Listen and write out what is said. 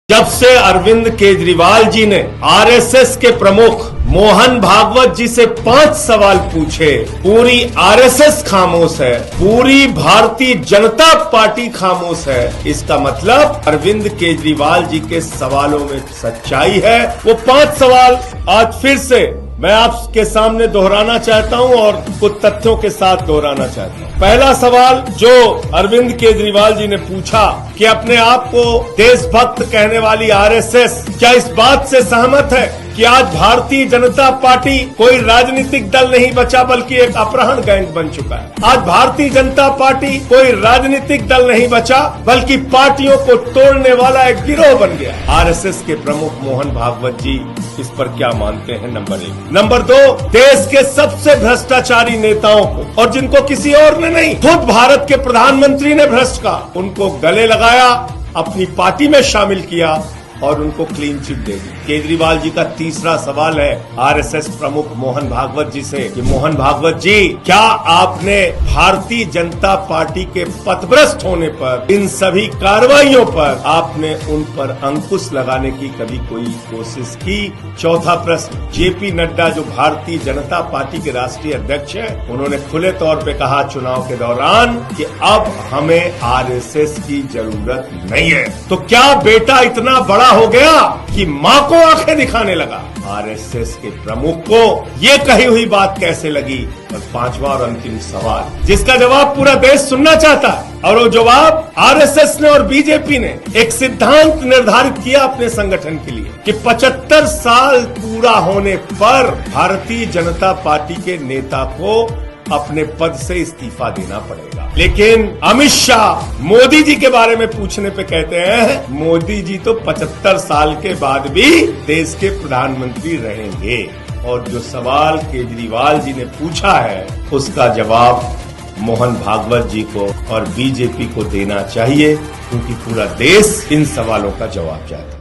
जब से अरविंद केजरीवाल जी ने आरएसएस के प्रमुख मोहन भागवत जी से 5 सवाल पूछे, पूरी आरएसएस खामोश है, पूरी भारतीय जनता पार्टी खामोश है। इसका मतलब अरविंद केजरीवाल जी के सवालों में सच्चाई है। वो 5 सवाल आज फिर से मैं आपके सामने दोहराना चाहता हूं और कुछ तथ्यों के साथ दोहराना चाहता हूं। पहला सवाल जो अरविंद केजरीवाल जी ने पूछा कि अपने आप को देशभक्त कहने वाली आरएसएस क्या इस बात से सहमत है कि आज भारतीय जनता पार्टी कोई राजनीतिक दल नहीं बचा बल्कि एक अपहरण गैंग बन चुका है। आज भारतीय जनता पार्टी कोई राजनीतिक दल नहीं बचा बल्कि पार्टियों को तोड़ने वाला एक गिरोह बन गया। आरएसएस के प्रमुख मोहन भागवत जी इस पर क्या मानते हैं? नंबर 1। नंबर 2, देश के सबसे भ्रष्टाचारी नेताओं को, और जिनको किसी और ने नहीं, खुद भारत के प्रधानमंत्री ने भ्रष्ट का, उनको गले लगाया, अपनी पार्टी में शामिल किया और उनको क्लीन चिट दे दी। केजरीवाल जी का तीसरा सवाल है आरएसएस प्रमुख मोहन भागवत जी से कि मोहन भागवत जी, क्या आपने भारतीय जनता पार्टी के पथभ्रष्ट होने पर, इन सभी कार्रवाइयों पर आपने उन पर अंकुश लगाने की कभी कोई कोशिश की? चौथा प्रश्न, जेपी नड्डा जो भारतीय जनता पार्टी के राष्ट्रीय अध्यक्ष हैं, उन्होंने खुले तौर पे कहा चुनाव के दौरान कि अब हमें आरएसएस की जरूरत नहीं है। तो क्या बेटा इतना बड़ा हो गया कि मां को आंखें दिखाने लगा? आरएसएस के प्रमुख को ये कही हुई बात कैसे लगी? और 5वां और अंतिम सवाल जिसका जवाब पूरा देश सुनना चाहता है, और वो जवाब आरएसएस ने और बीजेपी ने एक सिद्धांत निर्धारित किया अपने संगठन के लिए कि 75 साल पूरा होने पर भारतीय जनता पार्टी के नेता को अपने पद से इस्तीफा देना पड़ेगा। लेकिन अमित शाह मोदी जी के बारे में पूछने पे कहते हैं मोदी जी तो 75 साल के बाद भी देश के प्रधानमंत्री रहेंगे। और जो सवाल केजरीवाल जी ने पूछा है उसका जवाब मोहन भागवत जी को और बीजेपी को देना चाहिए, क्योंकि पूरा देश इन सवालों का जवाब चाहता है।